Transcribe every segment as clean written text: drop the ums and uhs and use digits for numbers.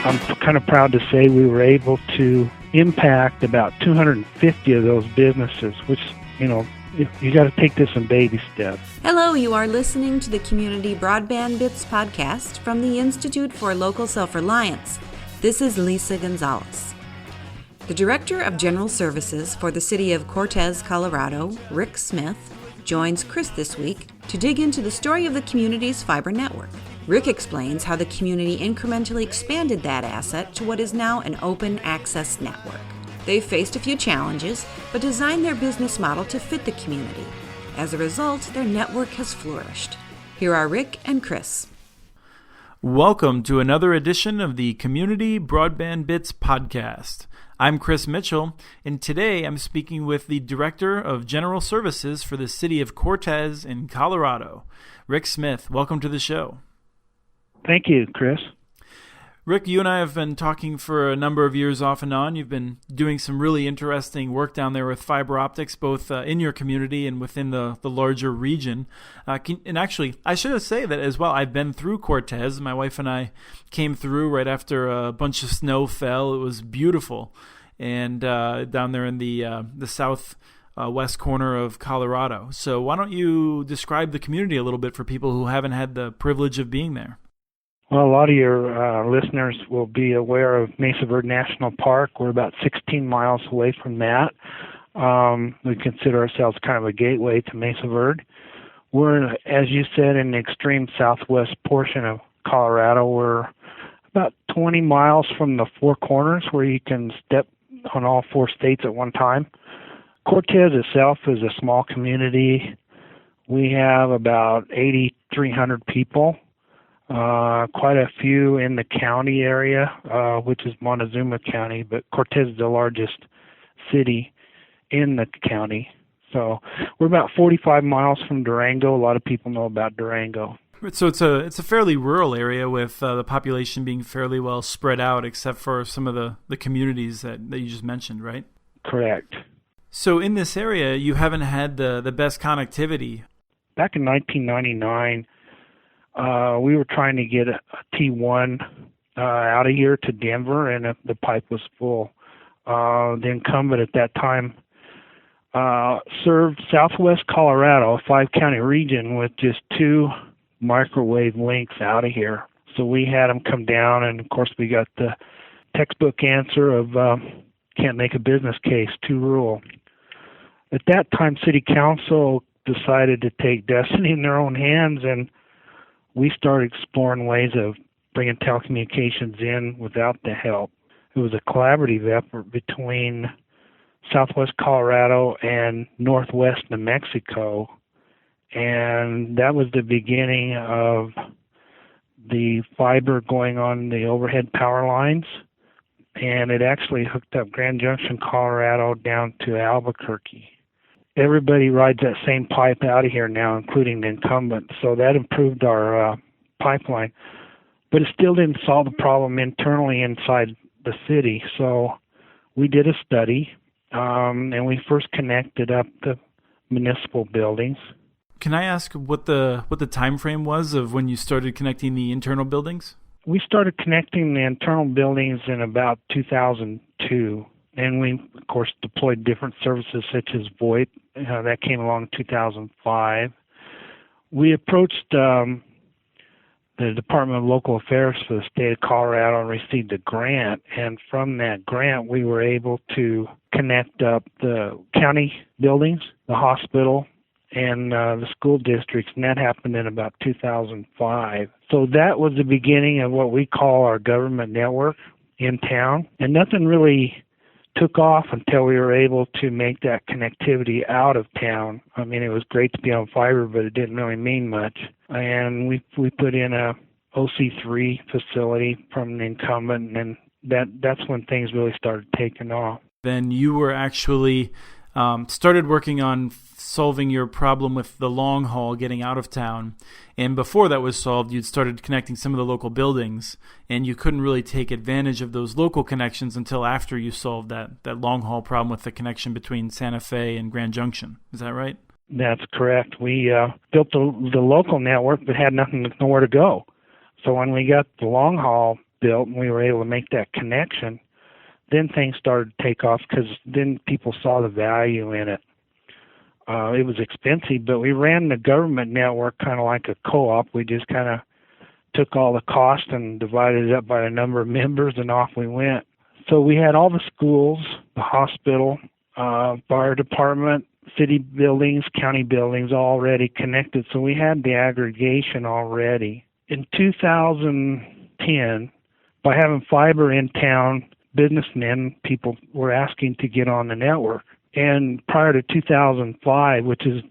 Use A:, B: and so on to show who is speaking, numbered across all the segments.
A: I'm kind of proud to say we were able to impact about 250 of those businesses, which, you got to take this in baby steps.
B: Hello, you are listening to the Community Broadband Bits podcast from the Institute for Local Self-Reliance. This is Lisa Gonzalez. The Director of General Services for the City of Cortez, Colorado, Rick Smith, joins Chris this week to dig into the story of the community's fiber network. Rick explains how the community incrementally expanded that asset to what is now an open access network. They've faced a few challenges, but designed their business model to fit the community. As a result, their network has flourished. Here are Rick and Chris.
C: Welcome to another edition of the Community Broadband Bits podcast. I'm Chris Mitchell, and today I'm speaking with the Director of General Services for the City of Cortez in Colorado, Rick Smith. Welcome to the show.
A: Thank you, Chris.
C: Rick, you and I have been talking for a number of years off and on. You've been doing some really interesting work down there with fiber optics, both in your community and within the larger region. And actually, I should say that as well. I've been through Cortez. My wife and I came through right after a bunch of snow fell. It was beautiful. And down there in the south west corner of Colorado. So why don't you describe the community a little bit for people who haven't had the privilege of being there?
A: Well, a lot of your listeners will be aware of Mesa Verde National Park. We're about 16 miles away from that. We consider ourselves kind of a gateway to Mesa Verde. We're, as you said, in the extreme southwest portion of Colorado. We're about 20 miles from the Four Corners, where you can step on all four states at one time. Cortez itself is a small community. We have about 8,300 people. Quite a few in the county area, which is Montezuma County, but Cortez is the largest city in the county. So we're about 45 miles from Durango. A lot of people know about Durango.
C: So it's a fairly rural area with the population being fairly well spread out, except for some of the communities that you just mentioned, right?
A: Correct.
C: So in this area, you haven't had the best connectivity.
A: Back in 1999, we were trying to get a T1 out of here to Denver, and the pipe was full. The incumbent at that time served southwest Colorado, a 5-county region, with just 2 microwave links out of here. So we had them come down, and of course we got the textbook answer of can't make a business case, too rural. At that time, City Council decided to take destiny in their own hands, and we started exploring ways of bringing telecommunications in without the help. It was a collaborative effort between southwest Colorado and northwest New Mexico, and that was the beginning of the fiber going on the overhead power lines, and it actually hooked up Grand Junction, Colorado down to Albuquerque. Everybody rides that same pipe out of here now, including the incumbent. So that improved our pipeline. But it still didn't solve the problem internally inside the city. So we did a study, and we first connected up the municipal buildings.
C: Can I ask what the time frame was of when you started connecting the internal buildings?
A: We started connecting the internal buildings in about 2002. And we, of course, deployed different services such as VoIP. That came along in 2005. We approached the Department of Local Affairs for the state of Colorado and received a grant. And from that grant, we were able to connect up the county buildings, the hospital, and the school districts. And that happened in about 2005. So that was the beginning of what we call our government network in town. And nothing really took off until we were able to make that connectivity out of town. I mean, it was great to be on fiber, but it didn't really mean much. And we put in a OC3 facility from the incumbent, and that's when things really started taking off.
C: Then you were actually started working on solving your problem with the long haul getting out of town. And before that was solved, you'd started connecting some of the local buildings, and you couldn't really take advantage of those local connections until after you solved that long haul problem with the connection between Santa Fe and Grand Junction. Is that right?
A: That's correct. We built the local network but had nowhere to go. So when we got the long haul built and we were able to make that connection, then things started to take off because then people saw the value in it. It was expensive, but we ran the government network kind of like a co-op. We just kind of took all the cost and divided it up by the number of members, and off we went. So we had all the schools, the hospital, fire department, city buildings, county buildings already connected. So we had the aggregation already. In 2010, by having fiber in town, businessmen, people were asking to get on the network. And prior to 2005,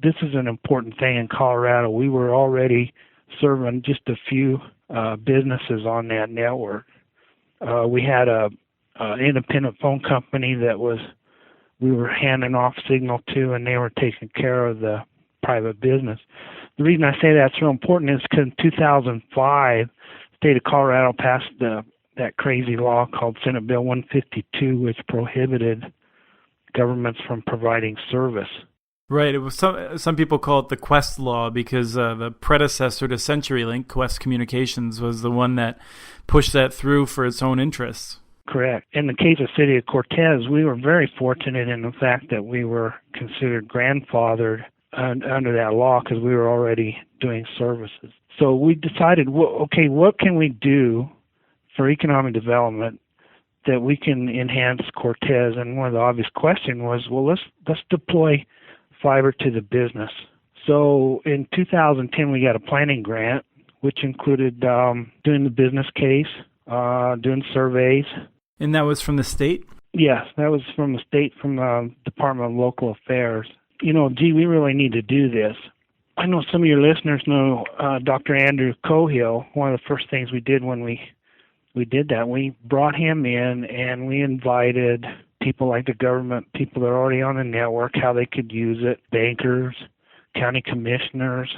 A: this is an important thing in Colorado, we were already serving just a few businesses on that network. We had a independent phone company that we were handing off signal to, and they were taking care of the private business. The reason I say that's so important is because in 2005, the state of Colorado passed that crazy law called Senate Bill 152, which prohibited governments from providing service.
C: Right. It was some people call it the Quest Law because the predecessor to CenturyLink, Quest Communications, was the one that pushed that through for its own interests.
A: Correct. In the case of the city of Cortez, we were very fortunate in the fact that we were considered grandfathered under that law because we were already doing services. So we decided, what can we do for economic development that we can enhance Cortez? And one of the obvious questions was, let's deploy fiber to the business. So in 2010, we got a planning grant, which included doing the business case, doing surveys.
C: And that was from the state?
A: Yes, that was from the state, from the Department of Local Affairs. We really need to do this. I know some of your listeners know Dr. Andrew Cohill. One of the first things we did when we did that, we brought him in and we invited people like the government, people that are already on the network, how they could use it, bankers, county commissioners,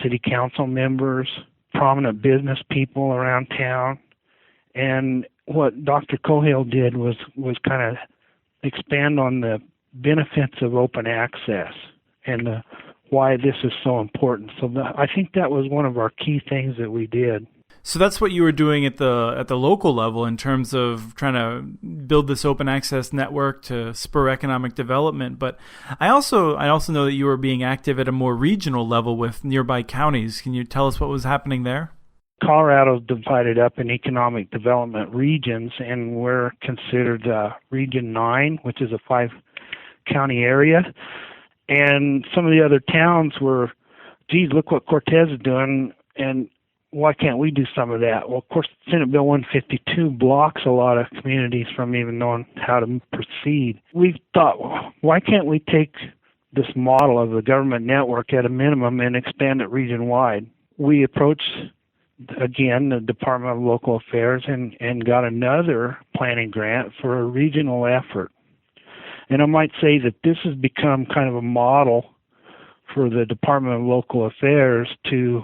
A: city council members, prominent business people around town. And what Dr. Cohill did was kind of expand on the benefits of open access and why this is so important. So I think that was one of our key things that we did.
C: So that's what you were doing at the local level in terms of trying to build this open access network to spur economic development. But I also know that you were being active at a more regional level with nearby counties. Can you tell us what was happening there?
A: Colorado's divided up in economic development regions, and we're considered Region 9, which is a 5-county area. And some of the other towns were, look what Cortez is doing, and why can't we do some of that? Well, of course, Senate Bill 152 blocks a lot of communities from even knowing how to proceed. We thought, why can't we take this model of the government network at a minimum and expand it region-wide? We approached, again, the Department of Local Affairs and got another planning grant for a regional effort. And I might say that this has become kind of a model for the Department of Local Affairs to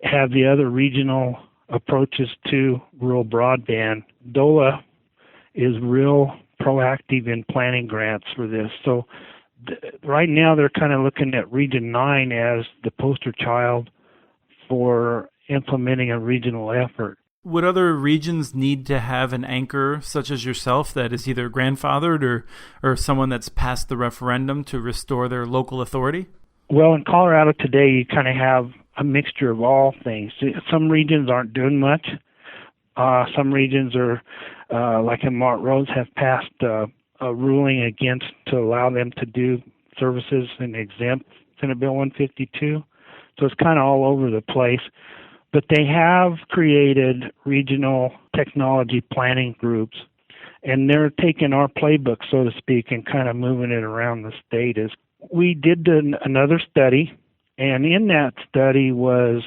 A: have the other regional approaches to rural broadband. DOLA is real proactive in planning grants for this. So right now they're kind of looking at Region 9 as the poster child for implementing a regional effort.
C: Would other regions need to have an anchor such as yourself that is either grandfathered or someone that's passed the referendum to restore their local authority? Well,
A: in Colorado today, you kind of have a mixture of all things. Some regions aren't doing much. Some regions are, like in Montrose, have passed a ruling against to allow them to do services and exempt Senate Bill 152. So it's kind of all over the place. But they have created regional technology planning groups, and they're taking our playbook, so to speak, and kind of moving it around the state. We did another study, and in that study was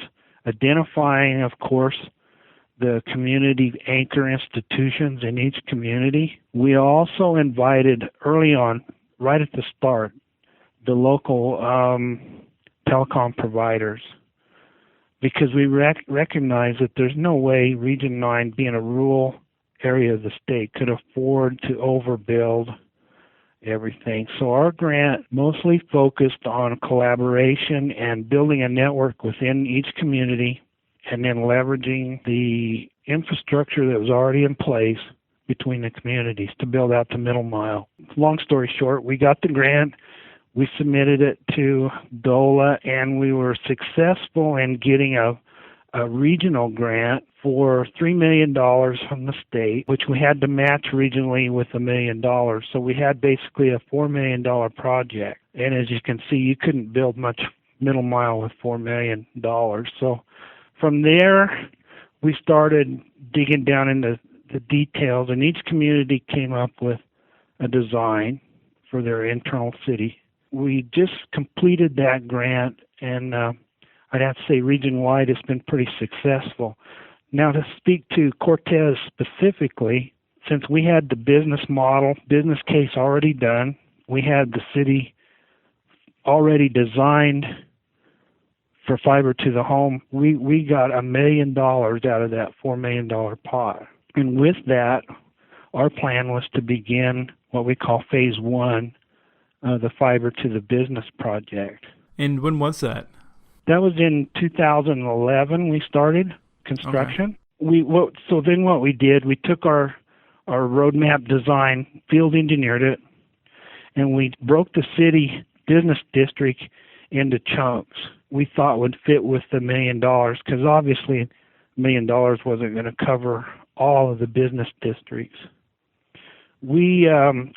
A: identifying, of course, the community anchor institutions in each community. We also invited early on, right at the start, the local telecom providers, because we recognize that there's no way Region 9, being a rural area of the state, could afford to overbuild everything. So our grant mostly focused on collaboration and building a network within each community, and then leveraging the infrastructure that was already in place between the communities to build out the middle mile. Long story short, we got the grant, we submitted it to DOLA, and we were successful in getting a regional grant for $3 million from the state, which we had to match regionally with $1 million. So we had basically a $4 million project. And as you can see, you couldn't build much middle mile with $4 million. So from there, we started digging down into the details, and each community came up with a design for their internal city. We just completed that grant, and I'd have to say region-wide it's been pretty successful. Now, to speak to Cortez specifically, since we had the business model, business case already done, we had the city already designed for fiber to the home, we got $1 million out of that $4 million pot. And with that, our plan was to begin what we call phase one, the fiber to the business project.
C: And when was that?
A: That was in 2011 we started construction. Okay. So then what we did, we took our roadmap design, field engineered it, and we broke the city business district into chunks we thought would fit with the $1 million, because obviously $1 million wasn't going to cover all of the business districts. We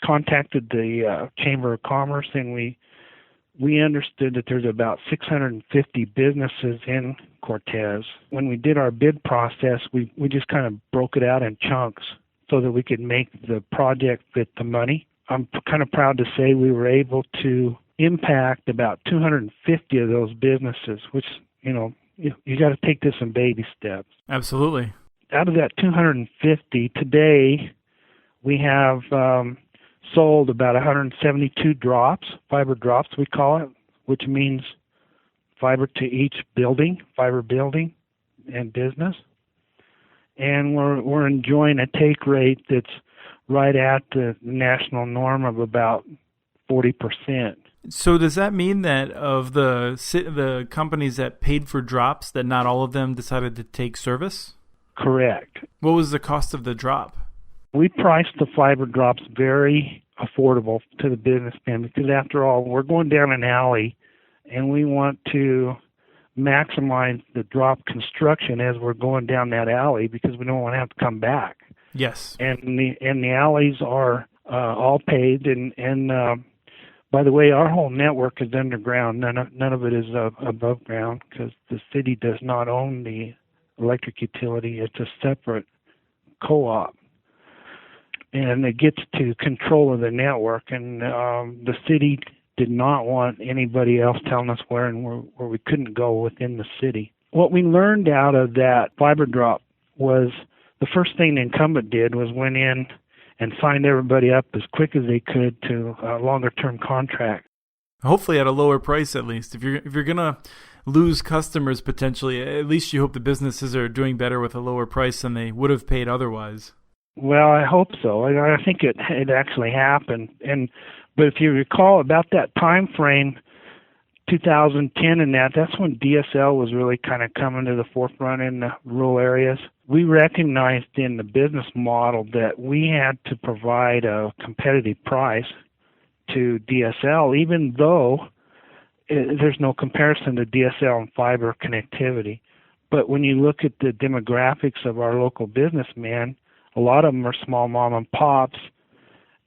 A: contacted the Chamber of Commerce, and we understood that there's about 650 businesses in Cortez. When we did our bid process, we just kind of broke it out in chunks so that we could make the project fit the money. I'm kind of proud to say we were able to impact about 250 of those businesses, which, you got to take this in baby steps.
C: Absolutely.
A: Out of that 250, today we have sold about 172 drops, fiber drops we call it, which means fiber to each building, fiber building and business. And we're enjoying a take rate that's right at the national norm of about 40%.
C: So does that mean that of the companies that paid for drops, that not all of them decided to take service?
A: Correct.
C: What was the cost of the drop?
A: We priced the fiber drops very affordable to the businessman, because after all, we're going down an alley and we want to maximize the drop construction as we're going down that alley, because we don't want to have to come back.
C: Yes.
A: And the alleys are all paved, and by the way, our whole network is underground. None of it is above ground, because the city does not own the electric utility. It's a separate co-op, and it gets to control of the network. And the city did not want anybody else telling us where we couldn't go within the city. What we learned out of that fiber drop was the first thing the incumbent did was went in and signed everybody up as quick as they could to a longer-term contract.
C: Hopefully at a lower price, at least. If you're gonna lose customers potentially, at least you hope the businesses are doing better with a lower price than they would have paid otherwise.
A: Well, I hope so. I think it actually happened. But if you recall, about that time frame, 2010 and that's when DSL was really kind of coming to the forefront in the rural areas. We recognized in the business model that we had to provide a competitive price to DSL, even though there's no comparison to DSL and fiber connectivity. But when you look at the demographics of our local businessmen, a lot of them are small mom and pops,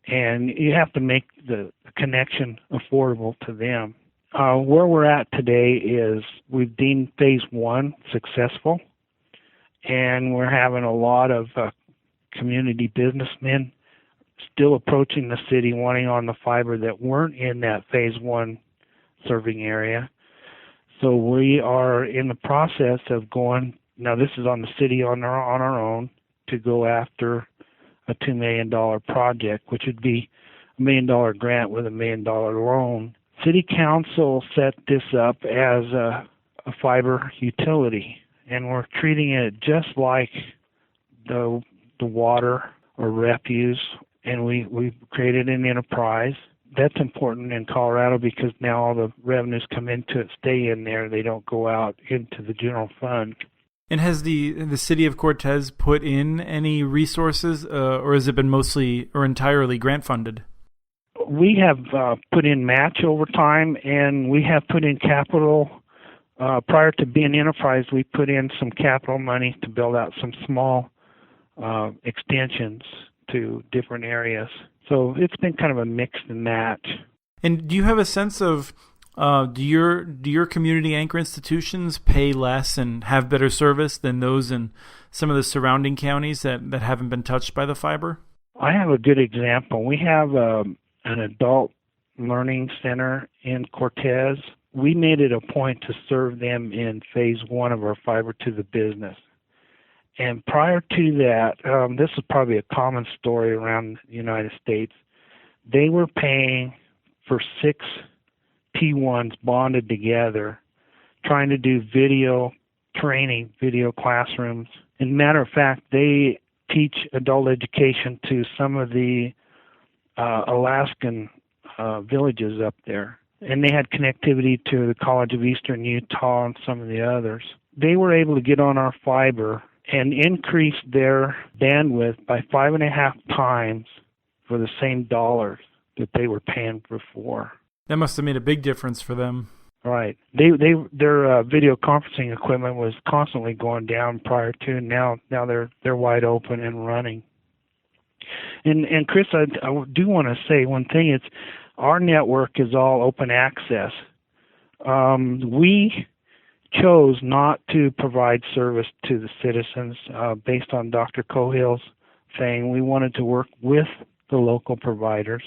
A: and you have to make the connection affordable to them. Where we're at today is we've deemed phase one successful, and we're having a lot of community businessmen still approaching the city wanting on the fiber that weren't in that phase one serving area. So we are in the process of going, now this is on the city on our own, to go after a $2 million project, which would be $1 million grant with $1 million loan. City Council set this up as a fiber utility, and we're treating it just like the water or refuse, and we created an enterprise. That's important in Colorado because now all the revenues come into it, stay in there. They don't go out into the general fund.
C: And has the city of Cortez put in any resources, or has it been mostly or entirely grant funded?
A: We have put in match over time, and we have put in capital. Prior to being enterprise, we put in some capital money to build out some small extensions to different areas. So it's been kind of a mix and match.
C: And do you have a sense of do your community anchor institutions pay less and have better service than those in some of the surrounding counties that haven't been touched by the fiber?
A: I have a good example. We have an adult learning center in Cortez. We made it a point to serve them in phase 1 of our fiber to the business. And prior to that, this is probably a common story around the United States, they were paying for 6 P1s bonded together, trying to do video training, video classrooms. As a matter of fact, they teach adult education to some of the Alaskan villages up there. And they had connectivity to the College of Eastern Utah and some of the others. They were able to get on our fiber and increase their bandwidth by 5.5 times for the same dollars that they were paying before.
C: That must have made a big difference for them.
A: Right. Their video conferencing equipment was constantly going down prior to, and now they're wide open and running. And Chris, I do want to say one thing. It's our network is all open access. We chose not to provide service to the citizens based on Dr. Cahill's saying we wanted to work with the local providers.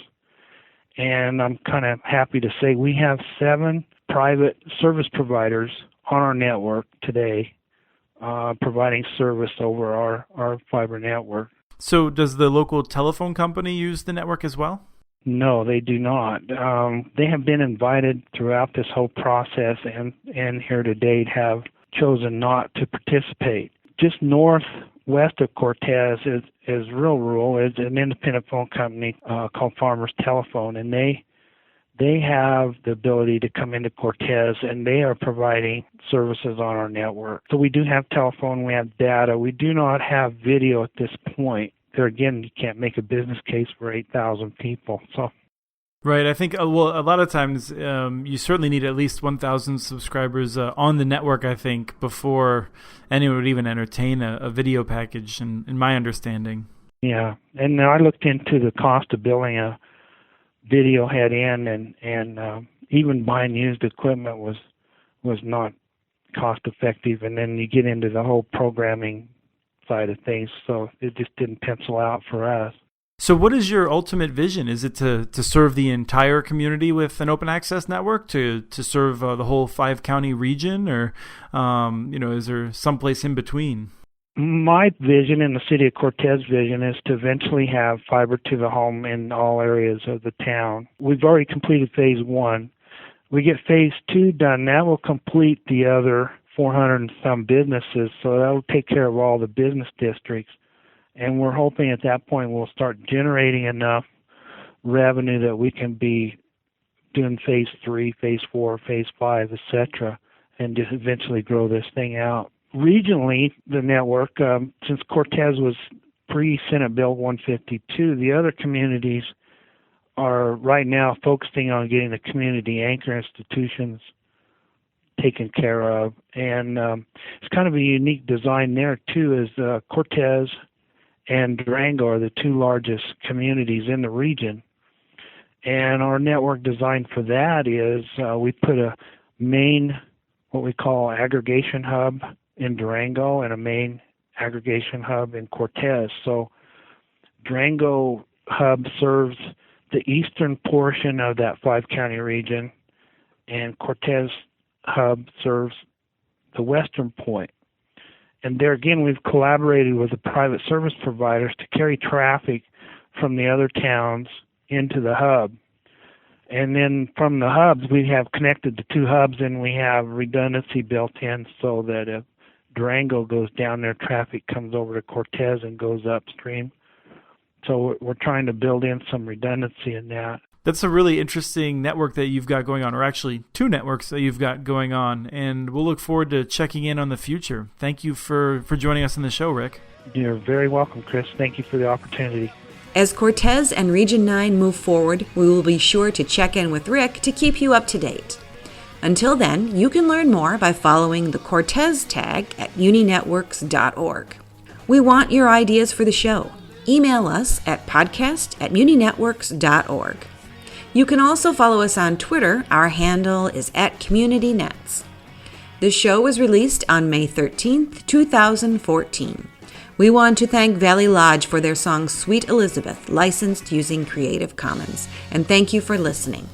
A: And I'm kind of happy to say we have 7 private service providers on our network today providing service over our fiber network.
C: So does the local telephone company use the network as well?
A: No, they do not. They have been invited throughout this whole process and here to date have chosen not to participate. Just northwest of Cortez is real rural. Is an independent phone company called Farmers Telephone, and they have the ability to come into Cortez, and they are providing services on our network. So we do have telephone, we have data. We do not have video at this point. There again, you can't make a business case for 8,000 people. So.
C: Right. I think, a lot of times you certainly need at least 1,000 subscribers on the network, I think, before anyone would even entertain a video package, in my understanding.
A: Yeah. And I looked into the cost of building a video head in, and even buying used equipment was not cost effective. And then you get into the whole programming side of things, so it just didn't pencil out for us.
C: So what is your ultimate vision? Is it to serve the entire community with an open access network, to serve the whole 5-county region, or is there someplace in between?
A: My vision and the city of Cortez vision is to eventually have fiber to the home in all areas of the town. We've already completed phase 1. We get phase 2 done. That will complete the other 400 and some businesses, so that will take care of all the business districts. And we're hoping at that point we'll start generating enough revenue that we can be doing phase 3, phase 4, phase 5, etc., and just eventually grow this thing out. Regionally, the network, since Cortez was pre-Senate Bill 152, the other communities are right now focusing on getting the community anchor institutions taken care of. And it's kind of a unique design there, too, is Cortez and Durango are the 2 largest communities in the region. And our network design for that is we put a main, what we call aggregation hub in Durango and a main aggregation hub in Cortez. So Durango hub serves the eastern portion of that 5-county region, and Cortez hub serves the western point. And there again, we've collaborated with the private service providers to carry traffic from the other towns into the hub. And then from the hubs, we have connected the 2 hubs, and we have redundancy built in so that if Durango goes down there, traffic comes over to Cortez and goes upstream. So we're trying to build in some redundancy in that.
C: That's a really interesting network that you've got going on, or actually two networks that you've got going on, and we'll look forward to checking in on the future. Thank you for joining us on the show, Rick.
A: You're very welcome, Chris. Thank you for the opportunity.
B: As Cortez and Region 9 move forward, we will be sure to check in with Rick to keep you up to date. Until then, you can learn more by following the Cortez tag at uninetworks.org. We want your ideas for the show. Email us at podcast@muninetworks.org. You can also follow us on Twitter. Our handle is @CommunityNets. This show was released on May 13th, 2014. We want to thank Valley Lodge for their song Sweet Elizabeth, licensed using Creative Commons. And thank you for listening.